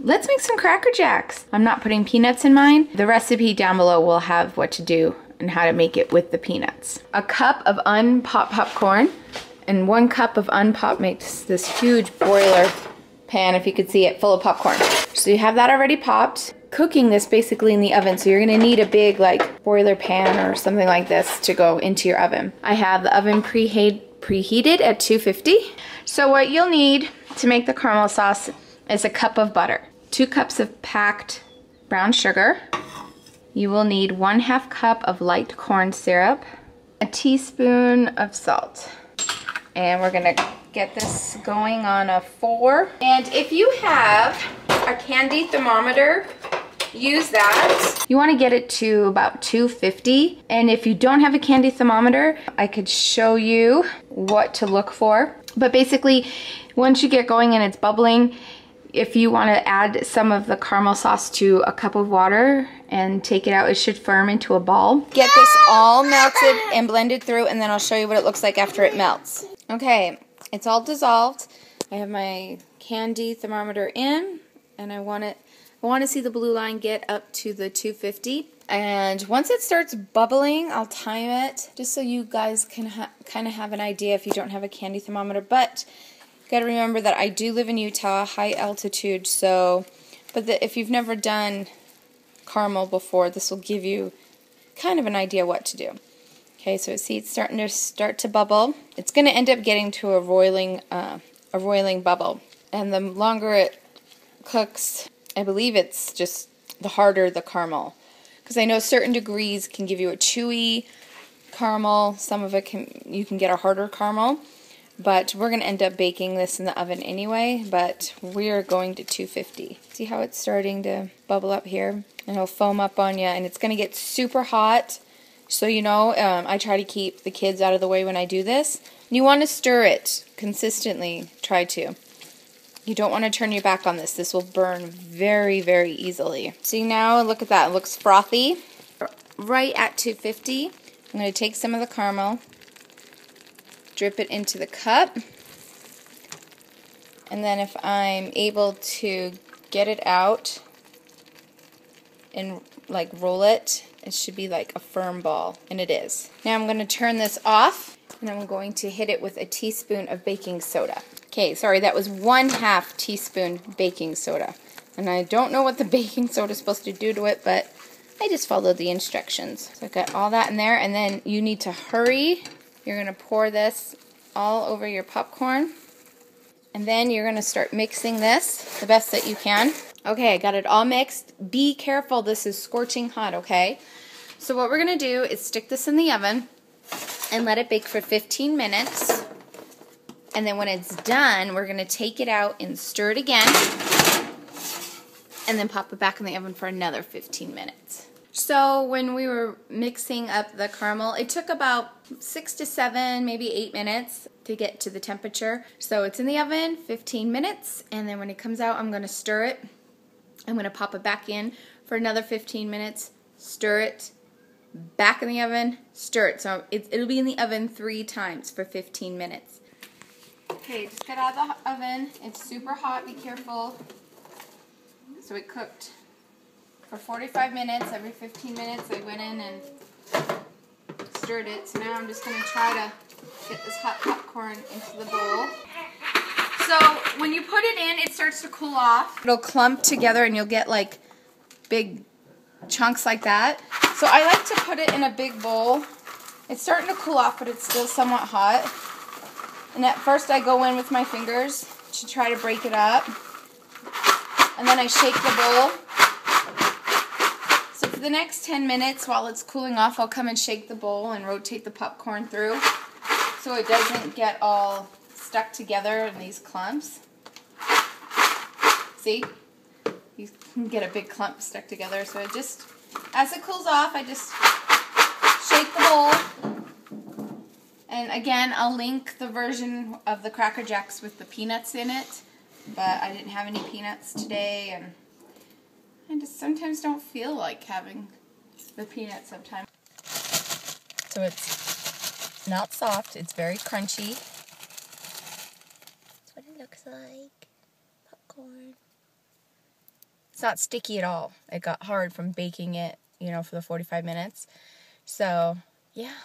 let's make some Cracker Jacks. I'm not putting peanuts in mine. The recipe down below will have what to do and how to make it with the peanuts. A cup of unpopped popcorn and 1 cup of unpopped makes this huge boiler pan, if you could see it, full of popcorn. So you have that already popped. Cooking this basically in the oven, so you're gonna need a big like boiler pan or something like this to go into your oven. I have the oven preheated at 250. So what you'll need to make the caramel sauce is a cup of butter, 2 cups of packed brown sugar. You will need 1/2 cup of light corn syrup, a teaspoon of salt. And we're gonna get this going on a 4. And if you have a candy thermometer, use that. You want to get it to about 250. And if you don't have a candy thermometer, I could show you what to look for. But basically, once you get going and it's bubbling, if you want to add some of the caramel sauce to a cup of water and take it out, it should firm into a ball. Get this all melted and blended through, and then I'll show you what it looks like after it melts. Okay, it's all dissolved. I have my candy thermometer in, and I want to see the blue line get up to the 250. And once it starts bubbling, I'll time it just so you guys can kind of have an idea if you don't have a candy thermometer. But you got to remember that I do live in Utah, high altitude. So, if you've never done caramel before, this will give you kind of an idea what to do. Okay, so see it's starting to bubble. It's going to end up getting to a roiling bubble, and the longer it cooks, I believe it's just the harder the caramel. Because I know certain degrees can give you a chewy caramel. Some of it you can get a harder caramel. But we're going to end up baking this in the oven anyway. But we're going to 250. See how it's starting to bubble up here? And it'll foam up on you. And it's going to get super hot. So you know, I try to keep the kids out of the way when I do this. You want to stir it consistently. Try to. You don't want to turn your back on this. This will burn very, very easily. See now, look at that. It looks frothy. Right at 250, I'm going to take some of the caramel, drip it into the cup, and then if I'm able to get it out and like roll it, it should be like a firm ball, and it is. Now I'm going to turn this off, and I'm going to hit it with a teaspoon of baking soda. Okay, sorry, that was 1/2 teaspoon baking soda. And I don't know what the baking soda is supposed to do to it, but I just followed the instructions. So I got all that in there, and then you need to hurry. You're going to pour this all over your popcorn. And then you're going to start mixing this the best that you can. Okay, I got it all mixed. Be careful, this is scorching hot, okay? So what we're going to do is stick this in the oven and let it bake for 15 minutes. And then when it's done, we're going to take it out and stir it again. And then pop it back in the oven for another 15 minutes. So when we were mixing up the caramel, it took about 6 to 7, maybe 8 minutes to get to the temperature. So it's in the oven 15 minutes, and then when it comes out, I'm going to stir it. I'm going to pop it back in for another 15 minutes, stir it, back in the oven, stir it. So it'll be in the oven 3 times for 15 minutes. Okay, just get out of the oven. It's super hot, be careful. So it cooked for 45 minutes. Every 15 minutes I went in and stirred it. So now I'm just going to try to get this hot popcorn into the bowl. So when you put it in, it starts to cool off. It'll clump together and you'll get like big chunks like that. So I like to put it in a big bowl. It's starting to cool off, but it's still somewhat hot. And at first I go in with my fingers to try to break it up. And then I shake the bowl. So for the next 10 minutes while it's cooling off, I'll come and shake the bowl and rotate the popcorn through so it doesn't get all stuck together in these clumps. See? You can get a big clump stuck together. So it just, as it cools off, I just shake the bowl. And again, I'll link the version of the Cracker Jacks with the peanuts in it, but I didn't have any peanuts today, and I just sometimes don't feel like having the peanuts sometimes. So it's not soft, it's very crunchy. That's what it looks like. Popcorn. It's not sticky at all. It got hard from baking it, you know, for the 45 minutes. So, yeah,